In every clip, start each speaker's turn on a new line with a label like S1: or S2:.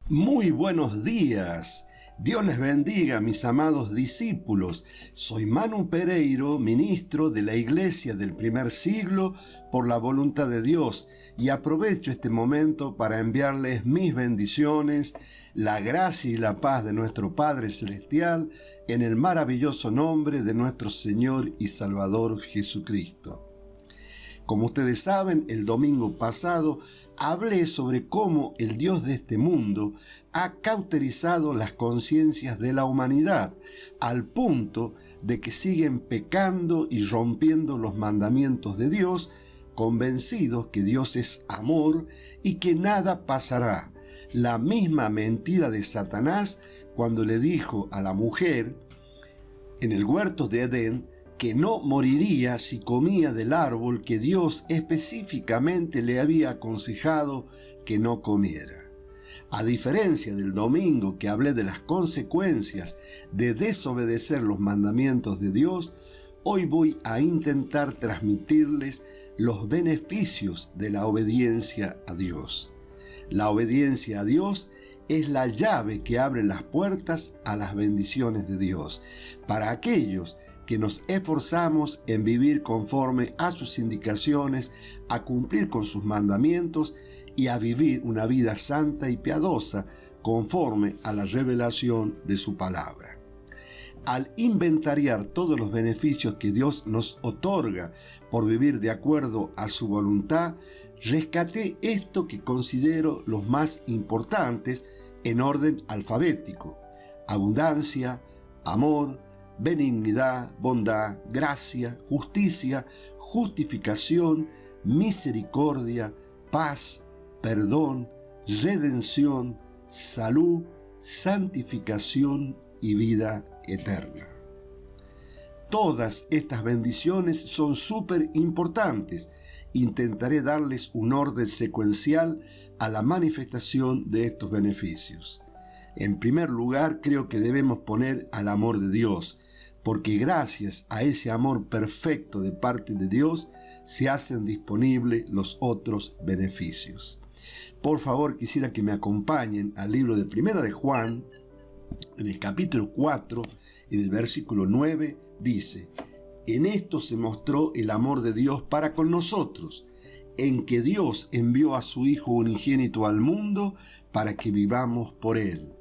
S1: Muy buenos días. Dios les bendiga, mis amados discípulos. Soy Manu Pereiro, ministro de la Iglesia del primer siglo por la voluntad de Dios, y aprovecho este momento para enviarles mis bendiciones, la gracia y la paz de nuestro Padre Celestial en el maravilloso nombre de nuestro Señor y Salvador Jesucristo. Como ustedes saben, el domingo pasado hablé sobre cómo el Dios de este mundo ha cauterizado las conciencias de la humanidad al punto de que siguen pecando y rompiendo los mandamientos de Dios, convencidos que Dios es amor y que nada pasará. La misma mentira de Satanás cuando le dijo a la mujer en el huerto de Edén que no moriría si comía del árbol que Dios específicamente le había aconsejado que no comiera. A diferencia del domingo que hablé de las consecuencias de desobedecer los mandamientos de Dios, hoy voy a intentar transmitirles los beneficios de la obediencia a Dios. La obediencia a Dios es la llave que abre las puertas a las bendiciones de Dios para aquellos que nos esforzamos en vivir conforme a sus indicaciones, a cumplir con sus mandamientos y a vivir una vida santa y piadosa conforme a la revelación de su palabra. Al inventariar todos los beneficios que Dios nos otorga por vivir de acuerdo a su voluntad, rescaté esto que considero los más importantes en orden alfabético: abundancia, amor, benignidad, bondad, gracia, justicia, justificación, misericordia, paz, perdón, redención, salud, santificación y vida eterna. Todas estas bendiciones son súper importantes. Intentaré darles un orden secuencial a la manifestación de estos beneficios. En primer lugar, creo que debemos poner al amor de Dios, porque gracias a ese amor perfecto de parte de Dios se hacen disponibles los otros beneficios. Por favor, quisiera que me acompañen al libro de Primera de Juan, en el capítulo 4, en el versículo 9, dice: En esto se mostró el amor de Dios para con nosotros, en que Dios envió a su Hijo unigénito al mundo para que vivamos por Él.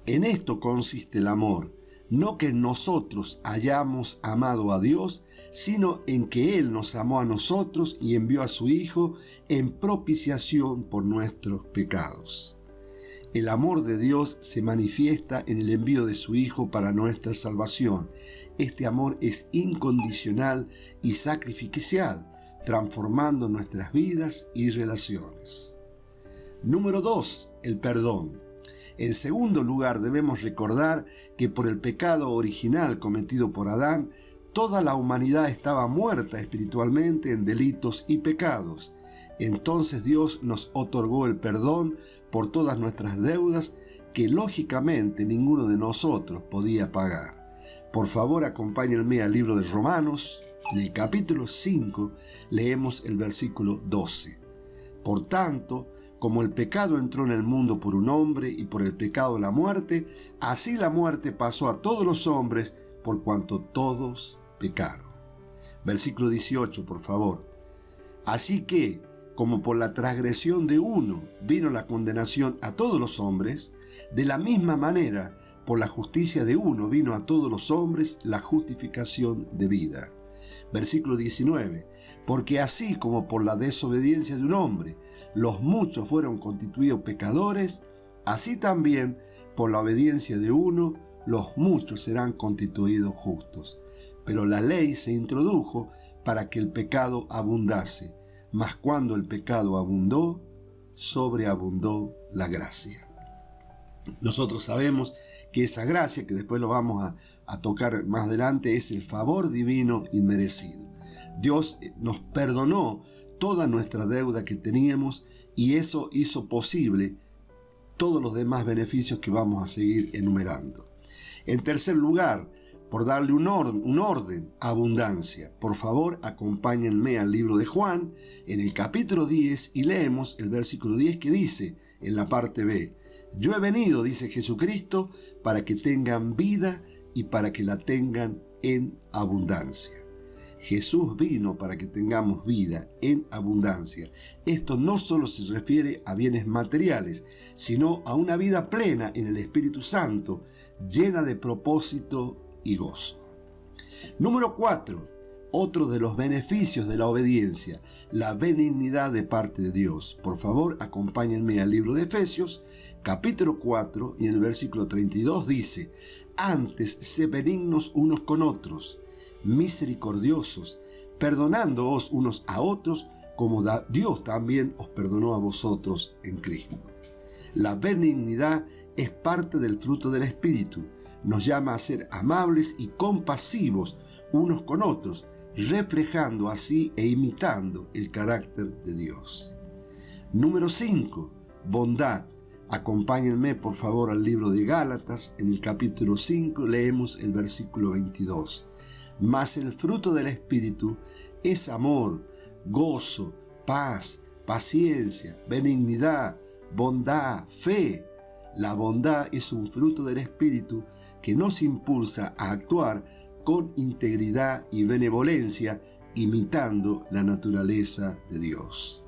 S1: En esto consiste el amor, no que nosotros hayamos amado a Dios, sino en que Él nos amó a nosotros y envió a su Hijo en propiciación por nuestros pecados. El amor de Dios se manifiesta en el envío de su Hijo para nuestra salvación. Este amor es incondicional y sacrificial, transformando nuestras vidas y relaciones. Número 2. El perdón. En segundo lugar, debemos recordar que por el pecado original cometido por Adán, toda la humanidad estaba muerta espiritualmente en delitos y pecados. Entonces Dios nos otorgó el perdón por todas nuestras deudas que lógicamente ninguno de nosotros podía pagar. Por favor, acompáñenme al libro de Romanos. En el capítulo 5 leemos el versículo 12. Por tanto, como el pecado entró en el mundo por un hombre y por el pecado la muerte, así la muerte pasó a todos los hombres por cuanto todos pecaron. Versículo 18, por favor. Así que, como por la transgresión de uno vino la condenación a todos los hombres, de la misma manera, por la justicia de uno vino a todos los hombres la justificación de vida. Versículo 19. Porque así como por la desobediencia de un hombre los muchos fueron constituidos pecadores, así también por la obediencia de uno los muchos serán constituidos justos. Pero la ley se introdujo para que el pecado abundase, mas cuando el pecado abundó, sobreabundó la gracia. Nosotros sabemos que esa gracia, que después lo vamos a tocar más adelante, es el favor divino inmerecido. Dios nos perdonó toda nuestra deuda que teníamos y eso hizo posible todos los demás beneficios que vamos a seguir enumerando. En tercer lugar, por darle un orden, abundancia. Por favor, acompáñenme al libro de Juan, en el capítulo 10, y leemos el versículo 10 que dice, en la parte B, yo he venido, dice Jesucristo, para que tengan vida y para que la tengan en abundancia. Jesús vino para que tengamos vida en abundancia. Esto no solo se refiere a bienes materiales, sino a una vida plena en el Espíritu Santo, llena de propósito y gozo. Número 4. Otro de los beneficios de la obediencia, la benignidad de parte de Dios. Por favor, acompáñenme al libro de Efesios, capítulo 4, y en el versículo 32 dice, antes sé benignos unos con otros, misericordiosos, perdonándoos unos a otros, como Dios también os perdonó a vosotros en Cristo. La benignidad es parte del fruto del Espíritu. Nos llama a ser amables y compasivos unos con otros, reflejando así e imitando el carácter de Dios. Número 5. Bondad. Acompáñenme por favor al libro de Gálatas, en el capítulo 5 leemos el versículo 22. Mas el fruto del Espíritu es amor, gozo, paz, paciencia, benignidad, bondad, fe. La bondad es un fruto del Espíritu que nos impulsa a actuar con integridad y benevolencia, imitando la naturaleza de Dios.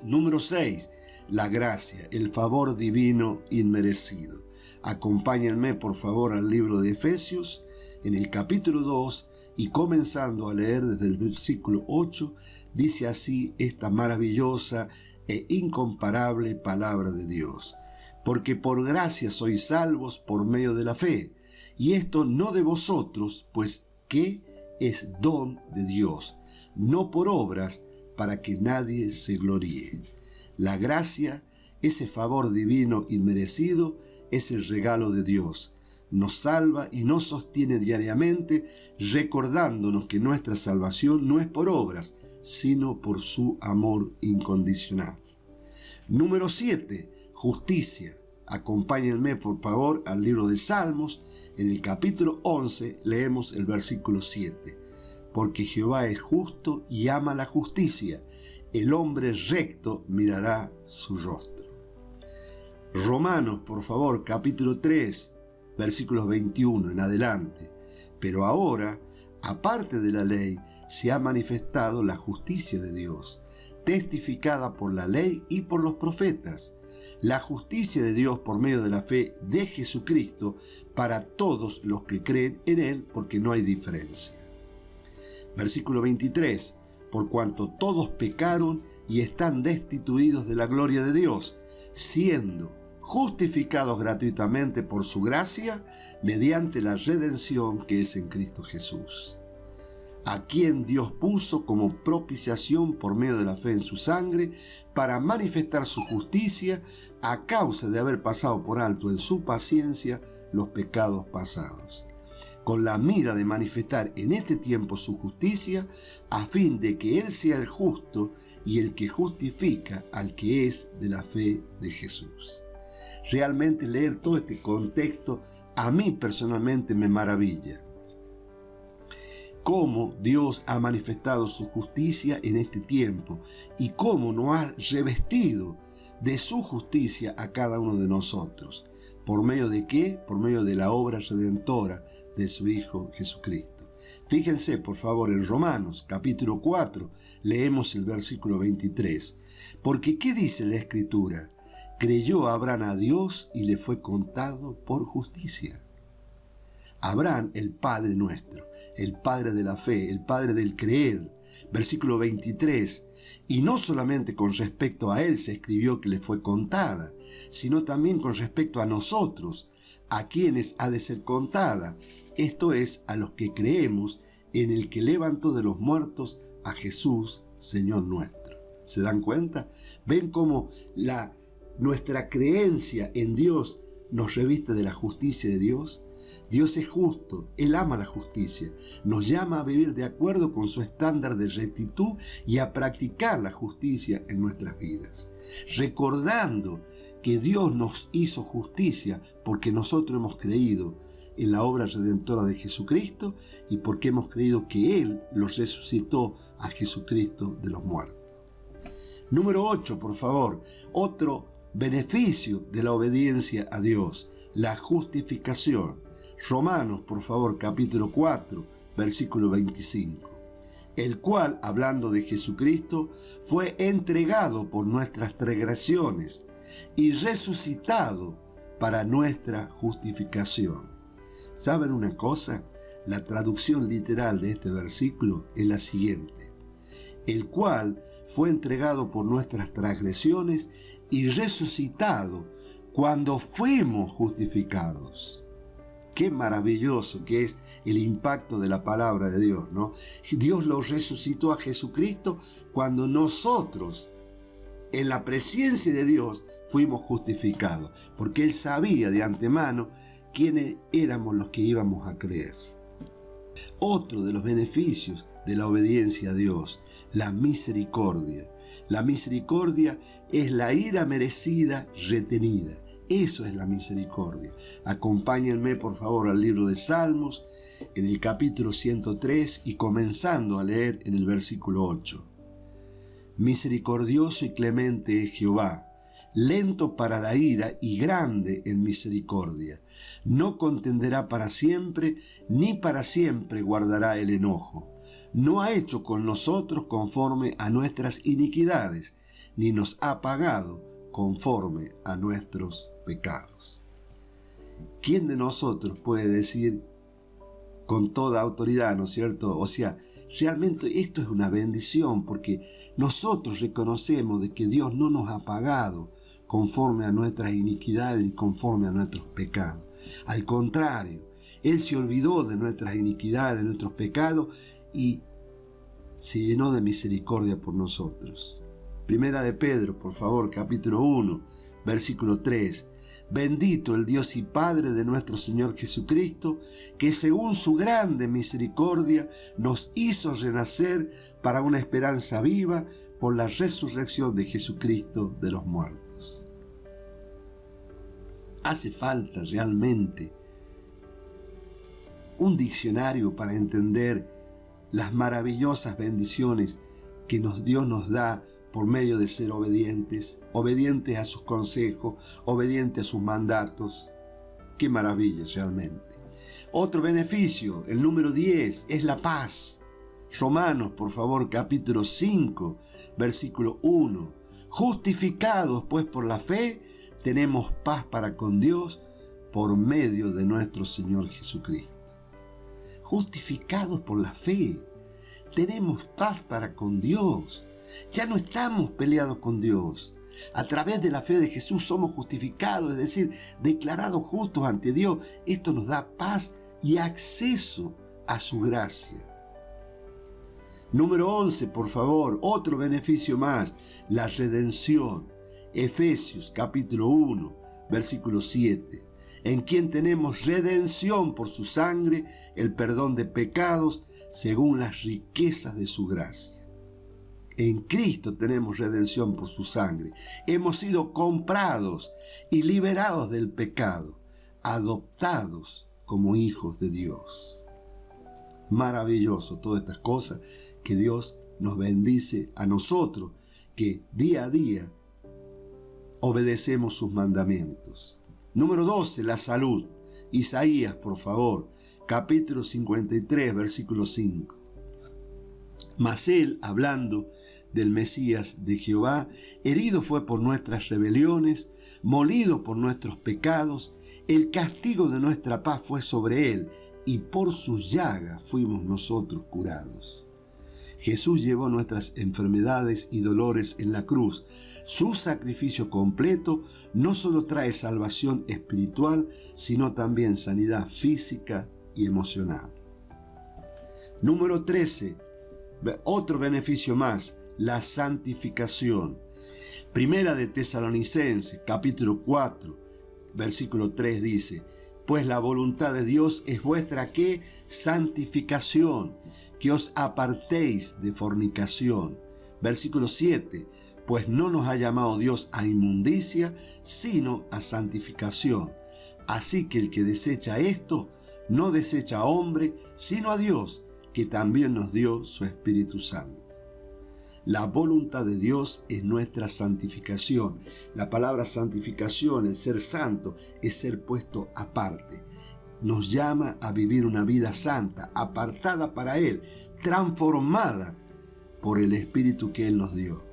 S1: Número 6. La gracia, el favor divino inmerecido. Acompáñenme por favor al libro de Efesios, en el capítulo 2, y comenzando a leer desde el versículo 8, dice así esta maravillosa e incomparable palabra de Dios. Porque por gracia sois salvos por medio de la fe, y esto no de vosotros, pues que es don de Dios, no por obras, para que nadie se gloríe. La gracia, ese favor divino inmerecido, es el regalo de Dios. Nos salva y nos sostiene diariamente, recordándonos que nuestra salvación no es por obras, sino por su amor incondicional. Número 7. Justicia. Acompáñenme por favor al libro de Salmos. En el capítulo 11 leemos el versículo 7. Porque Jehová es justo y ama la justicia. El hombre recto mirará su rostro. Romanos, por favor, capítulo 3, versículos 21 en adelante. Pero ahora, aparte de la ley, se ha manifestado la justicia de Dios, testificada por la ley y por los profetas. La justicia de Dios por medio de la fe de Jesucristo para todos los que creen en Él, porque no hay diferencia. Versículo 23. Por cuanto todos pecaron y están destituidos de la gloria de Dios, siendo justificados gratuitamente por su gracia, mediante la redención que es en Cristo Jesús, a quien Dios puso como propiciación por medio de la fe en su sangre, para manifestar su justicia a causa de haber pasado por alto en su paciencia los pecados pasados, con la mira de manifestar en este tiempo su justicia, a fin de que Él sea el justo y el que justifica al que es de la fe de Jesús. Realmente leer todo este contexto a mí personalmente me maravilla. Cómo Dios ha manifestado su justicia en este tiempo y cómo nos ha revestido de su justicia a cada uno de nosotros. ¿Por medio de qué? Por medio de la obra redentora de su Hijo Jesucristo. Fíjense por favor en Romanos capítulo 4, leemos el versículo 23. Porque ¿qué dice la Escritura? Creyó Abraham a Dios y le fue contado por justicia. Abraham, el Padre nuestro, el Padre de la fe, el Padre del creer. Versículo 23. Y no solamente con respecto a él se escribió que le fue contada, sino también con respecto a nosotros, a quienes ha de ser contada. Esto es, a los que creemos en el que levantó de los muertos a Jesús, Señor nuestro. ¿Se dan cuenta? ¿Ven cómo nuestra creencia en Dios nos reviste de la justicia de Dios? Dios es justo, Él ama la justicia, nos llama a vivir de acuerdo con su estándar de rectitud y a practicar la justicia en nuestras vidas, recordando que Dios nos hizo justicia porque nosotros hemos creído en la obra redentora de Jesucristo y porque hemos creído que Él los resucitó a Jesucristo de los muertos. Número 8, por favor, otro beneficio de la obediencia a Dios, la justificación. Romanos, por favor, capítulo 4, versículo 25. El cual, hablando de Jesucristo, fue entregado por nuestras transgresiones y resucitado para nuestra justificación. ¿Saben una cosa? La traducción literal de este versículo es la siguiente: el cual fue entregado por nuestras transgresiones y resucitado cuando fuimos justificados. Qué maravilloso que es el impacto de la palabra de Dios, ¿no? Dios lo resucitó a Jesucristo cuando nosotros, en la presencia de Dios, fuimos justificados, porque Él sabía de antemano quiénes éramos los que íbamos a creer. Otro de los beneficios de la obediencia a Dios, la misericordia. La misericordia es la ira merecida retenida. Eso es la misericordia. Acompáñenme por favor al libro de Salmos, en el capítulo 103 y comenzando a leer en el versículo 8. Misericordioso y clemente es Jehová, lento para la ira y grande en misericordia. No contenderá para siempre, ni para siempre guardará el enojo. No ha hecho con nosotros conforme a nuestras iniquidades, ni nos ha pagado conforme a nuestros pecados. ¿Quién de nosotros puede decir con toda autoridad, ¿no es cierto? O sea, realmente esto es una bendición porque nosotros reconocemos de que Dios no nos ha pagado conforme a nuestras iniquidades y conforme a nuestros pecados. Al contrario, Él se olvidó de nuestras iniquidades, de nuestros pecados y se llenó de misericordia por nosotros. Primera de Pedro, por favor, capítulo 1, versículo 3. Bendito el Dios y Padre de nuestro Señor Jesucristo, que según su grande misericordia nos hizo renacer para una esperanza viva por la resurrección de Jesucristo de los muertos. Hace falta realmente un diccionario para entender las maravillosas bendiciones que Dios nos da por medio de ser obedientes a sus consejos, obedientes a sus mandatos. ¡Qué maravilla realmente! Otro beneficio, el número 10, es la paz. Romanos, por favor, capítulo 5, versículo 1. Justificados pues por la fe, tenemos paz para con Dios por medio de nuestro Señor Jesucristo. Justificados por la fe, tenemos paz para con Dios. Ya no estamos peleados con Dios. A través de la fe de Jesús somos justificados, es decir, declarados justos ante Dios. Esto nos da paz y acceso a su gracia. Número 11, por favor, otro beneficio más, la redención. Efesios capítulo 1, versículo 7. En quien tenemos redención por su sangre, el perdón de pecados, según las riquezas de su gracia. En Cristo tenemos redención por su sangre. Hemos sido comprados y liberados del pecado, adoptados como hijos de Dios. Maravilloso todas estas cosas que Dios nos bendice a nosotros, que día a día obedecemos sus mandamientos. Número 12, la salud. Isaías, por favor, capítulo 53, versículo 5. Mas él, hablando del Mesías de Jehová, herido fue por nuestras rebeliones, molido por nuestros pecados, el castigo de nuestra paz fue sobre él, y por sus llagas fuimos nosotros curados. Jesús llevó nuestras enfermedades y dolores en la cruz. Su sacrificio completo no solo trae salvación espiritual, sino también sanidad física y emocional. Número 13. Otro beneficio más, la santificación. Primera de Tesalonicenses, capítulo 4, versículo 3 dice: pues la voluntad de Dios es vuestra ¿qué? Santificación, que os apartéis de fornicación. Versículo 7, pues no nos ha llamado Dios a inmundicia, sino a santificación. Así que el que desecha esto, no desecha a hombre, sino a Dios, que también nos dio su Espíritu Santo. La voluntad de Dios es nuestra santificación. La palabra santificación, el ser santo, es ser puesto aparte. Nos llama a vivir una vida santa, apartada para Él, transformada por el Espíritu que Él nos dio.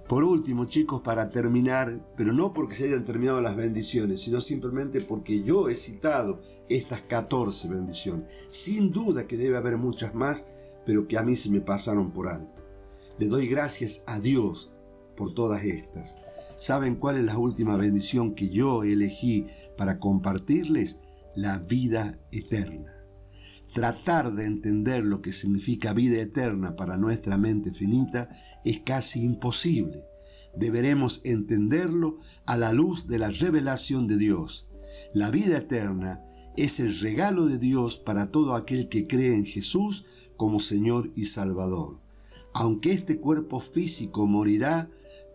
S1: Por último, chicos, para terminar, pero no porque se hayan terminado las bendiciones, sino simplemente porque yo he citado estas 14 bendiciones. Sin duda que debe haber muchas más, pero que a mí se me pasaron por alto. Le doy gracias a Dios por todas estas. ¿Saben cuál es la última bendición que yo elegí para compartirles? La vida eterna. Tratar de entender lo que significa vida eterna para nuestra mente finita es casi imposible. Deberemos entenderlo a la luz de la revelación de Dios. La vida eterna es el regalo de Dios para todo aquel que cree en Jesús como Señor y Salvador. Aunque este cuerpo físico morirá,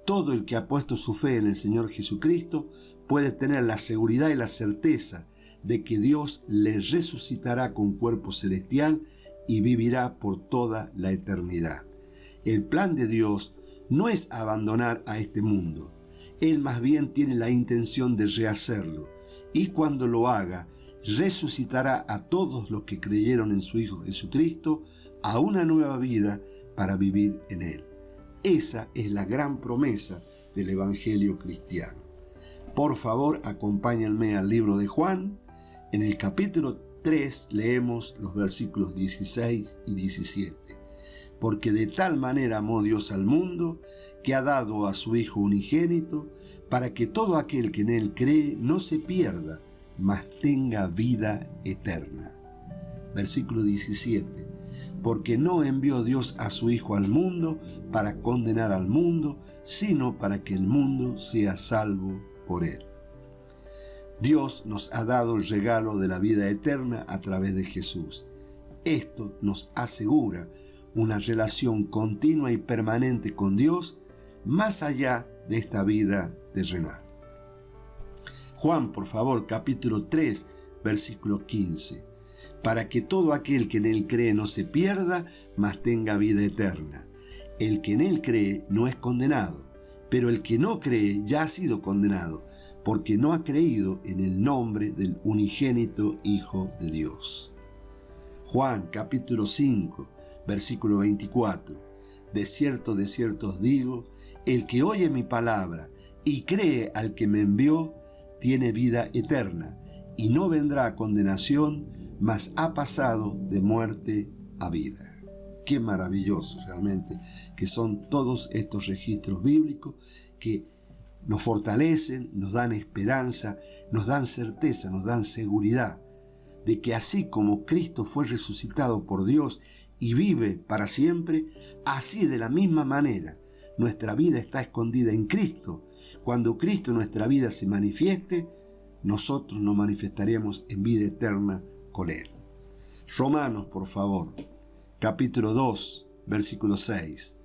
S1: todo el que ha puesto su fe en el Señor Jesucristo puede tener la seguridad y la certeza de que Dios le resucitará con cuerpo celestial y vivirá por toda la eternidad. El plan de Dios no es abandonar a este mundo. Él más bien tiene la intención de rehacerlo, y cuando lo haga, resucitará a todos los que creyeron en su Hijo Jesucristo a una nueva vida para vivir en Él. Esa es la gran promesa del Evangelio cristiano. Por favor, acompáñenme al libro de Juan. En el capítulo 3 leemos los versículos 16 y 17. Porque de tal manera amó Dios al mundo, que ha dado a su Hijo unigénito, para que todo aquel que en Él cree no se pierda, mas tenga vida eterna. Versículo 17. Porque no envió Dios a su Hijo al mundo para condenar al mundo, sino para que el mundo sea salvo por Él. Dios nos ha dado el regalo de la vida eterna a través de Jesús. Esto nos asegura una relación continua y permanente con Dios más allá de esta vida terrenal. Juan, por favor, capítulo 3, versículo 15. Para que todo aquel que en Él cree no se pierda, mas tenga vida eterna. El que en Él cree no es condenado, pero el que no cree ya ha sido condenado, porque no ha creído en el nombre del unigénito Hijo de Dios. Juan capítulo 5, versículo 24. De cierto os digo, el que oye mi palabra y cree al que me envió, tiene vida eterna, y no vendrá a condenación, mas ha pasado de muerte a vida. Qué maravilloso realmente que son todos estos registros bíblicos que nos fortalecen, nos dan esperanza, nos dan certeza, nos dan seguridad de que así como Cristo fue resucitado por Dios y vive para siempre, así de la misma manera nuestra vida está escondida en Cristo. Cuando Cristo en nuestra vida se manifieste, nosotros nos manifestaremos en vida eterna con Él. Romanos, por favor, capítulo 2, versículo 6.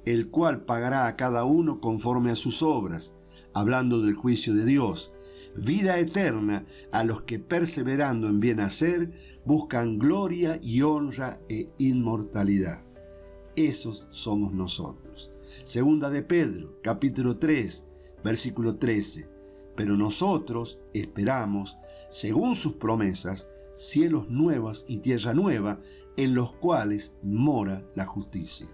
S1: El cual pagará a cada uno conforme a sus obras, hablando del juicio de Dios, vida eterna a los que perseverando en bien hacer, buscan gloria y honra e inmortalidad. Esos somos nosotros. Segunda de Pedro, capítulo 3, versículo 13. Pero nosotros esperamos, según sus promesas, cielos nuevos y tierra nueva, en los cuales mora la justicia.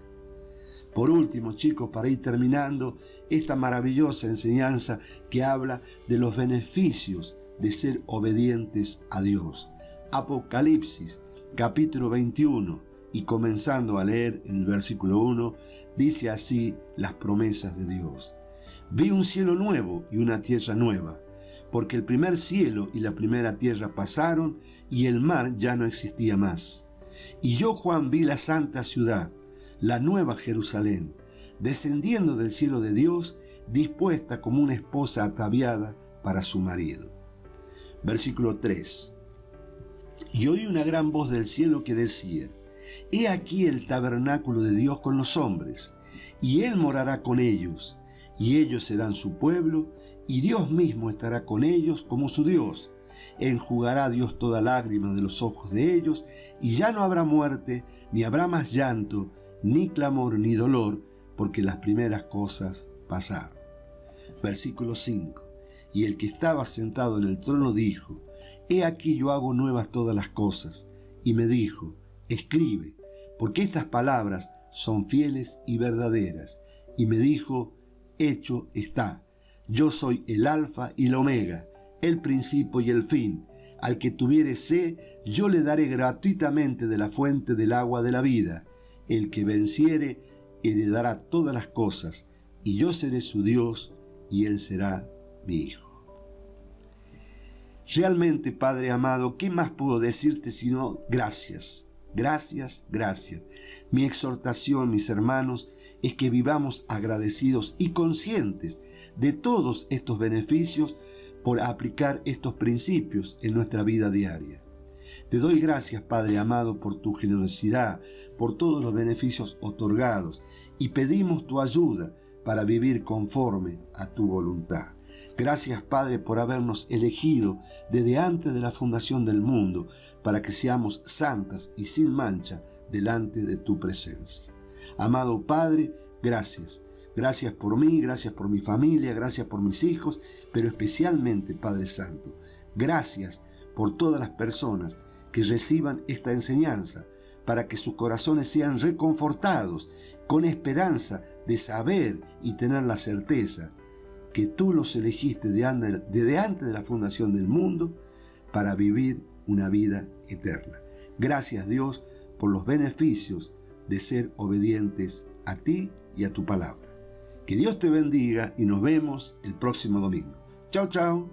S1: Por último, chicos, para ir terminando esta maravillosa enseñanza que habla de los beneficios de ser obedientes a Dios. Apocalipsis, capítulo 21, y comenzando a leer en el versículo 1, dice así las promesas de Dios. Vi un cielo nuevo y una tierra nueva, porque el primer cielo y la primera tierra pasaron y el mar ya no existía más. Y yo, Juan, vi la santa ciudad, la nueva Jerusalén, descendiendo del cielo de Dios, dispuesta como una esposa ataviada para su marido. Versículo 3. Y oí una gran voz del cielo que decía: He aquí el tabernáculo de Dios con los hombres, y Él morará con ellos, y ellos serán su pueblo, y Dios mismo estará con ellos como su Dios. Enjugará Dios toda lágrima de los ojos de ellos, y ya no habrá muerte, ni habrá más llanto, ni clamor, ni dolor, porque las primeras cosas pasaron. Versículo 5. Y el que estaba sentado en el trono dijo: He aquí yo hago nuevas todas las cosas. Y me dijo: Escribe, porque estas palabras son fieles y verdaderas. Y me dijo: Hecho está. Yo soy el Alfa y la Omega, el principio y el fin. Al que tuviere sed, yo le daré gratuitamente de la fuente del agua de la vida. El que venciere, heredará todas las cosas, y yo seré su Dios, y él será mi hijo. Realmente, Padre amado, ¿qué más puedo decirte sino gracias? Gracias, gracias. Mi exhortación, mis hermanos, es que vivamos agradecidos y conscientes de todos estos beneficios por aplicar estos principios en nuestra vida diaria. Te doy gracias, Padre amado, por tu generosidad, por todos los beneficios otorgados, y pedimos tu ayuda para vivir conforme a tu voluntad. Gracias, Padre, por habernos elegido desde antes de la fundación del mundo para que seamos santas y sin mancha delante de tu presencia. Amado Padre, gracias. Gracias por mí, gracias por mi familia, gracias por mis hijos, pero especialmente, Padre Santo, gracias por todas las personas que reciban esta enseñanza, para que sus corazones sean reconfortados con esperanza de saber y tener la certeza que tú los elegiste desde antes de la fundación del mundo para vivir una vida eterna. Gracias, Dios, por los beneficios de ser obedientes a ti y a tu palabra. Que Dios te bendiga y nos vemos el próximo domingo. Chao, chao.